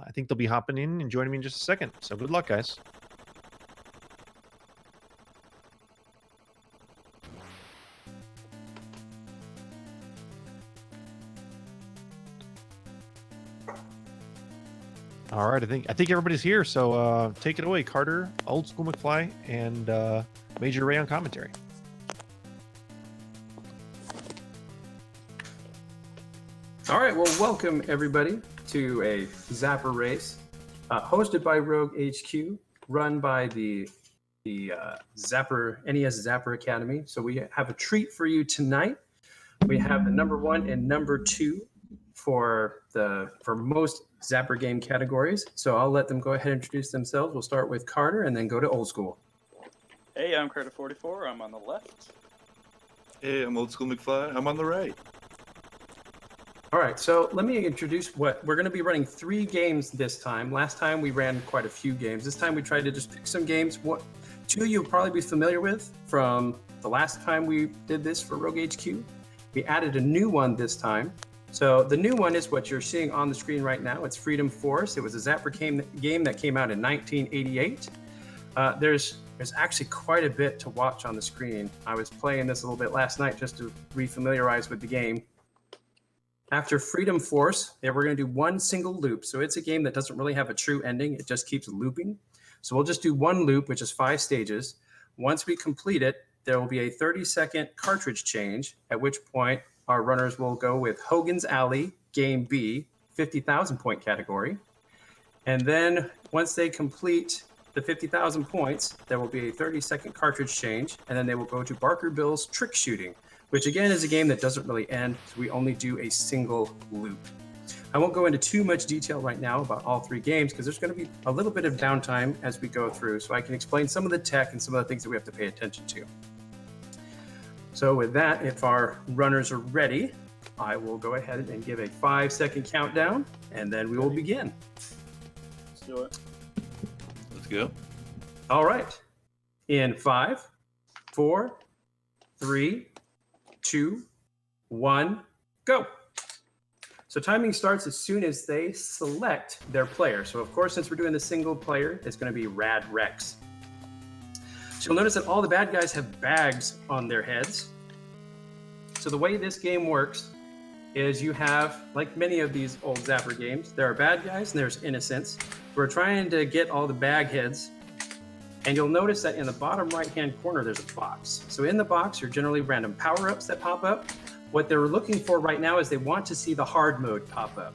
I think they'll be hopping in and joining me in just a second. So good luck, guys. All right, I think everybody's here. So take it away, Carter, Old School McFly, and Major Ray on commentary. All right, well, welcome everybody to a Zapper race hosted by Rogue HQ, run by the Zapper NES Zapper Academy. So we have a treat for you tonight. We have the number 1 and number 2 for most Zapper game categories. So I'll let them go ahead and introduce themselves. We'll start with Carter and then go to Old School. Hey, I'm Carter44. I'm on the left. Hey, I'm Old School McFly. I'm on the right. All right, so let me introduce what we're going to be running 3 games this time. Last time we ran quite a few games. This time we tried to just pick some games. What 2 you'll probably be familiar with from the last time we did this for Rogue HQ. We added a new one this time. So the new one is what you're seeing on the screen right now. It's Freedom Force. It was a Zapper game that came out in 1988. There's actually quite a bit to watch on the screen. I was playing this a little bit last night just to refamiliarize with the game. After Freedom Force, we're going to do one single loop. So it's a game that doesn't really have a true ending. It just keeps looping. So we'll just do one loop, which is 5 stages. Once we complete it, there will be a 30-second cartridge change, at which point our runners will go with Hogan's Alley, Game B, 50,000 point category. And then once they complete the 50,000 points, there will be a 30-second cartridge change, and then they will go to Barker Bill's Trick Shooting, which again is a game that doesn't really end, so we only do a single loop. I won't go into too much detail right now about all 3 games because there's going to be a little bit of downtime as we go through, so I can explain some of the tech and some of the things that we have to pay attention to. So with that, if our runners are ready, I will go ahead and give a 5-second countdown, and then we will begin. Let's do it. Let's go. All right. In 5, 4, 3, 2, 1, go. So timing starts as soon as they select their player. So of course, since we're doing the single player, it's going to be Rad Rex. So you'll notice that all the bad guys have bags on their heads. So the way this game works is you have, like many of these old Zapper games, there are bad guys and there's innocents. We're trying to get all the bag heads. And you'll notice that in the bottom right-hand corner, there's a box. So in the box are generally random power-ups that pop up. What they're looking for right now is they want to see the hard mode pop up.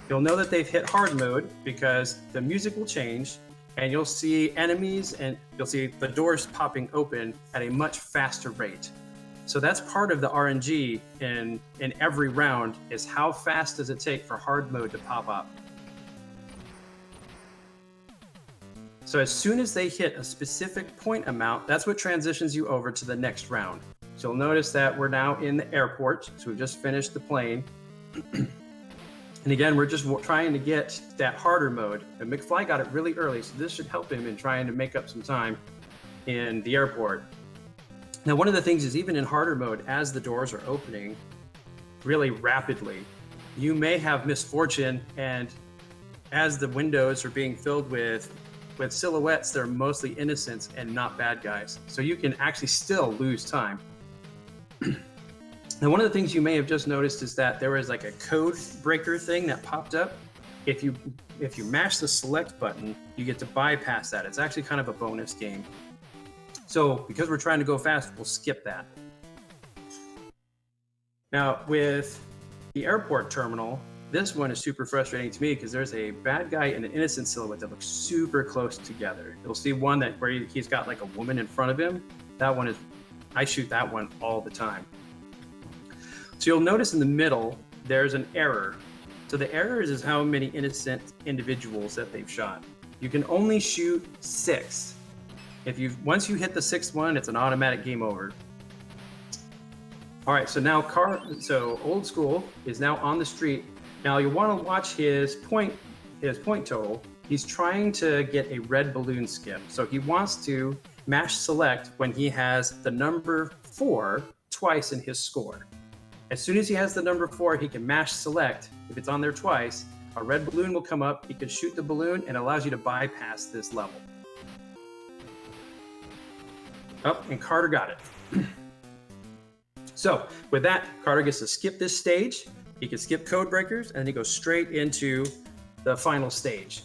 You'll know that they've hit hard mode because the music will change and you'll see enemies and you'll see the doors popping open at a much faster rate. So that's part of the RNG in every round is how fast does it take for hard mode to pop up. So as soon as they hit a specific point amount, that's what transitions you over to the next round. So you'll notice that we're now in the airport. So we've just finished the plane. And again, we're just trying to get that harder mode. And McFly got it really early, so this should help him in trying to make up some time in the airport. Now, one of the things is even in harder mode, as the doors are opening really rapidly, you may have misfortune, and as the windows are being filled with silhouettes, they're mostly innocents and not bad guys. So you can actually still lose time. Now, one of the things you may have just noticed is that there was like a code breaker thing that popped up. If you mash the select button, you get to bypass that. It's actually kind of a bonus game. So because we're trying to go fast, we'll skip that. Now, with the airport terminal, this one is super frustrating to me because there's a bad guy and an innocent silhouette that look super close together. You'll see one that where he's got like a woman in front of him. That one is, I shoot that one all the time. So you'll notice in the middle, there's an error. So the error is how many innocent individuals that they've shot. You can only shoot 6. Once you hit the 6th one, it's an automatic game over. All right, so now Old School is now on the street. Now you want to watch his point total. He's trying to get a red balloon skip. So he wants to mash select when he has the number 4 twice in his score. As soon as he has the number 4, he can mash select if it's on there twice. a red balloon will come up. You can shoot the balloon and it allows you to bypass this level. Oh, and Carter got it. So with that, Carter gets to skip this stage. He can skip code breakers and then he goes straight into the final stage.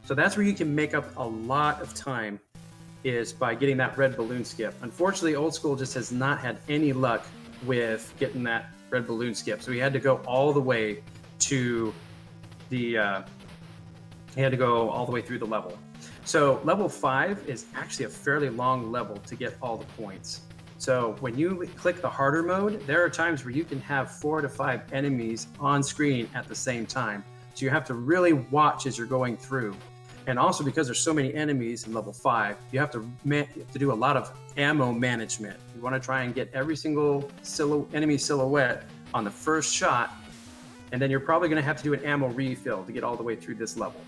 So that's where you can make up a lot of time, is by getting that red balloon skip. Unfortunately, Old School just has not had any luck with getting that red balloon skip. So he had to go all the way to the, he had to go all the way through the level. So level 5 is actually a fairly long level to get all the points. So when you click the harder mode, there are times where you can have 4 to 5 enemies on screen at the same time. So you have to really watch as you're going through. And also because there's so many enemies in level 5, you have to do a lot of ammo management. You want to try and get every single enemy silhouette on the first shot, and then you're probably going to have to do an ammo refill to get all the way through this level.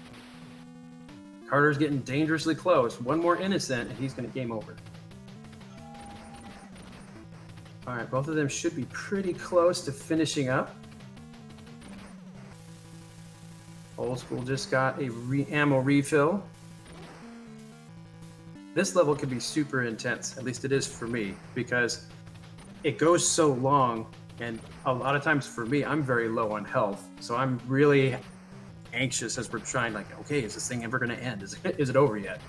Carter's getting dangerously close. One more innocent, and he's going to game over. All right, both of them should be pretty close to finishing up. Old School just got a ammo refill. This level can be super intense, at least it is for me, because it goes so long, and a lot of times for me, I'm very low on health, so I'm really anxious as we're trying, like, okay, is this thing ever going to end? Is it over yet?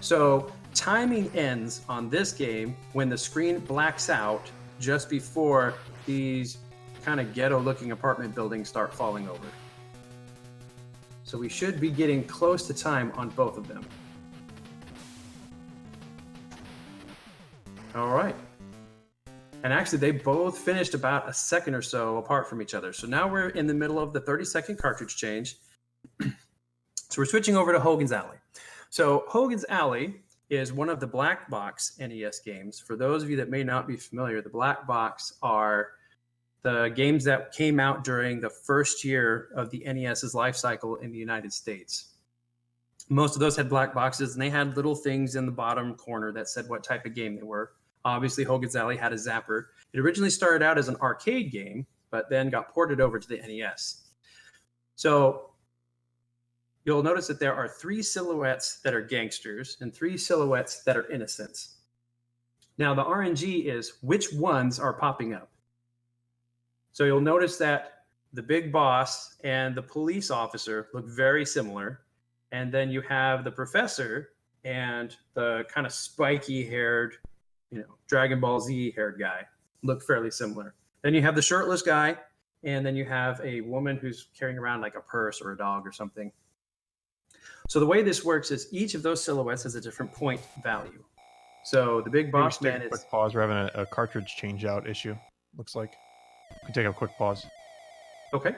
So timing ends on this game when the screen blacks out just before these kind of ghetto looking apartment buildings start falling over. So we should be getting close to time on both of them. All right. And actually they both finished about a second or so apart from each other. So now we're in the middle of the 30-second cartridge change. So we're switching over to Hogan's Alley. So Hogan's Alley is one of the black box NES games. For those of you that may not be familiar, the black box are the games that came out during the first year of the NES's life cycle in the United States. Most of those had black boxes, and they had little things in the bottom corner that said what type of game they were. Obviously, Hogan's Alley had a Zapper. It originally started out as an arcade game, but then got ported over to the NES. So you'll notice that there are 3 silhouettes that are gangsters and 3 silhouettes that are innocents. Now, the RNG is which ones are popping up. So you'll notice that the big boss and the police officer look very similar. And then you have the professor and the kind of spiky haired, Dragon Ball Z haired guy look fairly similar. Then you have the shirtless guy, and then you have a woman who's carrying around like a purse or a dog or something. So the way this works is each of those silhouettes has a different point value. So the big boss man is... Quick pause. We're having a cartridge change out issue, looks like. We can take a quick pause. Okay.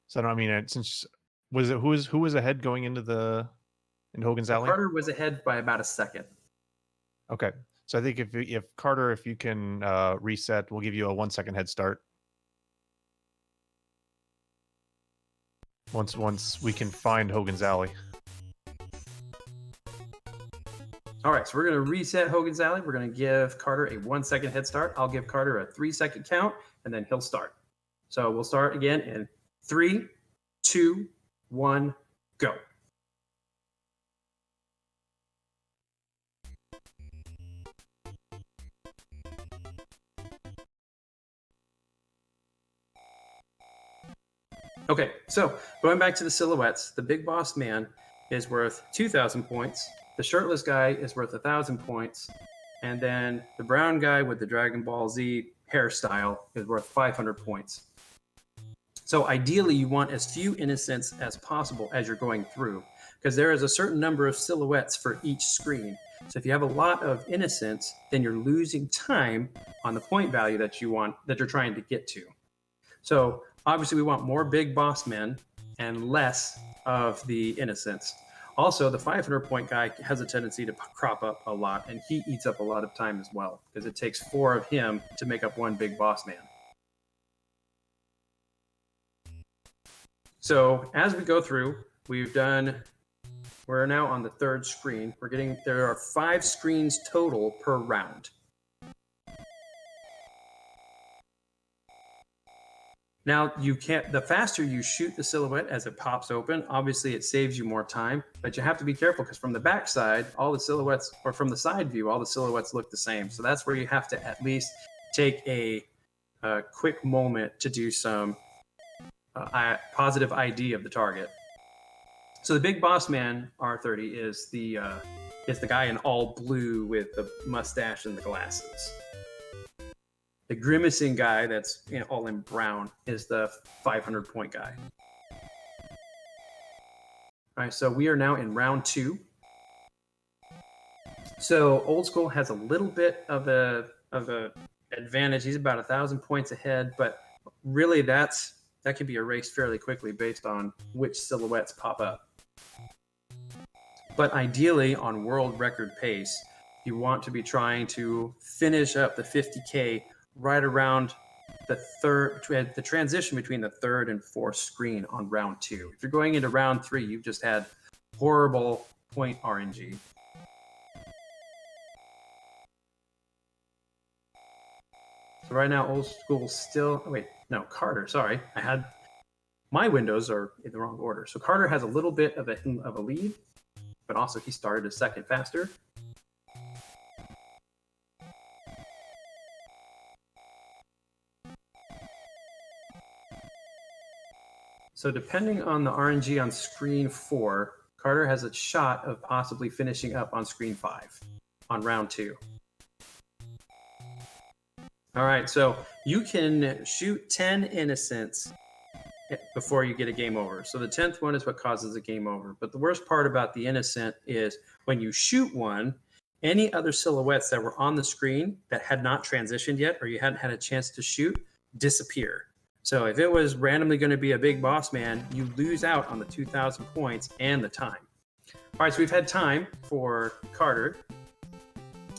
So I mean, since who was ahead going into Hogan's Alley? Carter was ahead by about a second. Okay, so I think if Carter, if you can reset, we'll give you a 1 second head start. Once we can find Hogan's Alley. All right, so we're going to reset Hogan's Alley. We're going to give Carter a 1 second head start. I'll give Carter a 3 second count, and then he'll start. So we'll start again in 3, 2, 1, go. Okay, so going back to the silhouettes, the big boss man is worth 2,000 points. The shirtless guy is worth 1,000 points. And then the brown guy with the Dragon Ball Z hairstyle is worth 500 points. So ideally, you want as few innocents as possible as you're going through, because there is a certain number of silhouettes for each screen. So if you have a lot of innocents, then you're losing time on the point value that you're trying to get to. So obviously, we want more big boss men and less of the innocents. Also, the 500 point guy has a tendency to crop up a lot, and he eats up a lot of time as well, because it takes 4 of him to make up one big boss man. So as we go through, We're now on the third screen. There are 5 screens total per round. Now, the faster you shoot the silhouette as it pops open, obviously it saves you more time, but you have to be careful because from the back side, all the silhouettes, or from the side view, all the silhouettes look the same. So that's where you have to at least take a quick moment to do some positive ID of the target. So the big boss man, R30, is the guy in all blue with the mustache and the glasses. The grimacing guy that's all in brown is the 500-point guy. All right, so we are now in round 2. So Old School has a little bit of a advantage. He's about 1,000 points ahead, but really that can be erased fairly quickly based on which silhouettes pop up. But ideally, on world record pace, you want to be trying to finish up the 50K right around the transition between the 3rd and 4th screen on round 2. If you're going into round 3, you've just had horrible point RNG. So right now, Old School Carter, sorry. My windows are in the wrong order. So Carter has a little bit of a lead, but also he started a second faster. So depending on the RNG on screen 4, Carter has a shot of possibly finishing up on screen 5 on round 2. All right, so you can shoot 10 innocents before you get a game over. So the 10th one is what causes a game over. But the worst part about the innocent is when you shoot one, any other silhouettes that were on the screen that had not transitioned yet or you hadn't had a chance to shoot disappear. So if it was randomly going to be a big boss man, you lose out on the 2,000 points and the time. All right, so we've had time for Carter.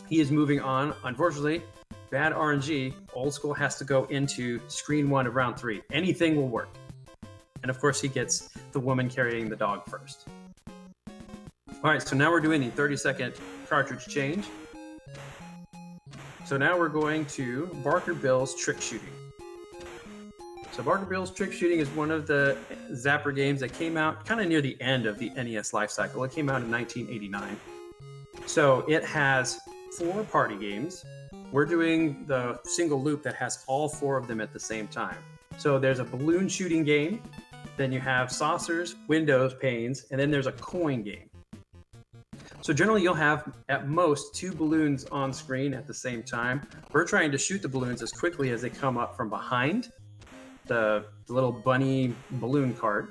He is moving on. Unfortunately, bad RNG. Old School has to go into screen 1 of round 3. Anything will work. And of course, he gets the woman carrying the dog first. All right, so now we're doing the 30-second cartridge change. So now we're going to Barker Bill's Trick Shooting. So Barker Bill's Trick Shooting is one of the Zapper games that came out kind of near the end of the NES life cycle. It came out in 1989. So it has 4 party games. We're doing the single loop that has all 4 of them at the same time. So there's a balloon shooting game, then you have saucers, windows, panes, and then there's a coin game. So generally you'll have at most 2 balloons on screen at the same time. We're trying to shoot the balloons as quickly as they come up from behind the little bunny balloon cart.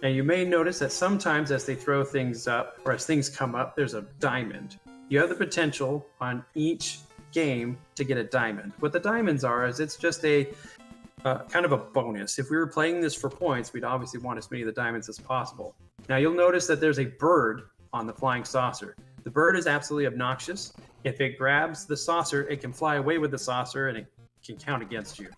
And you may notice that sometimes as they throw things up, or as things come up, there's a diamond. You have the potential on each game to get a diamond. What the diamonds are is it's just a kind of a bonus. If we were playing this for points, we'd obviously want as many of the diamonds as possible. Now you'll notice that there's a bird on the flying saucer. The bird is absolutely obnoxious. If it grabs the saucer, it can fly away with the saucer and it can count against you.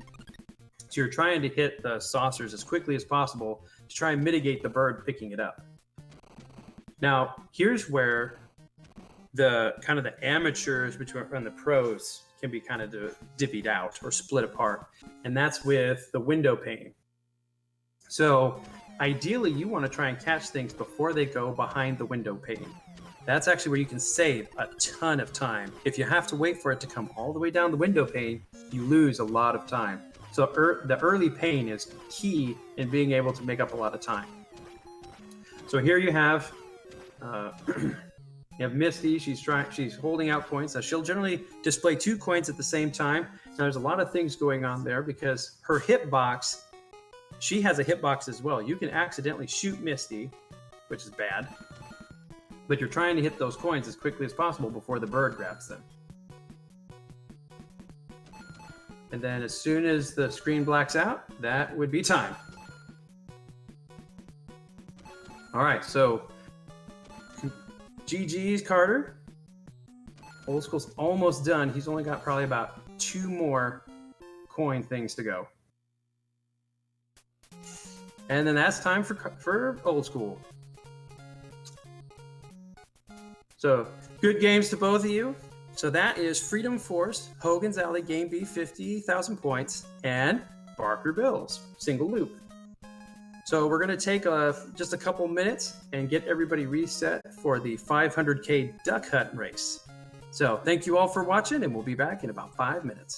So you're trying to hit the saucers as quickly as possible to try and mitigate the bird picking it up. Now, here's where the kind of the amateurs and the pros can be kind of divvied out or split apart. And that's with the window pane. So ideally, you want to try and catch things before they go behind the window pane. That's actually where you can save a ton of time. If you have to wait for it to come all the way down the window pane, you lose a lot of time. So the early pane is key in being able to make up a lot of time. So here you have Misty. She's holding out coins. Now she'll generally display 2 coins at the same time. Now there's a lot of things going on there because her hitbox, she has a hitbox as well. You can accidentally shoot Misty, which is bad, but you're trying to hit those coins as quickly as possible before the bird grabs them. And then as soon as the screen blacks out, that would be time. All right, so GG's Carter. Old School's almost done. He's only got probably about 2 more coin things to go. And then that's time for Old School. So good games to both of you. So that is Freedom Force, Hogan's Alley Game B, 50,000 points, and Barker Bills, single loop. So we're going to take just a couple minutes and get everybody reset for the 500K duck hunt race. So thank you all for watching, and we'll be back in about 5 minutes.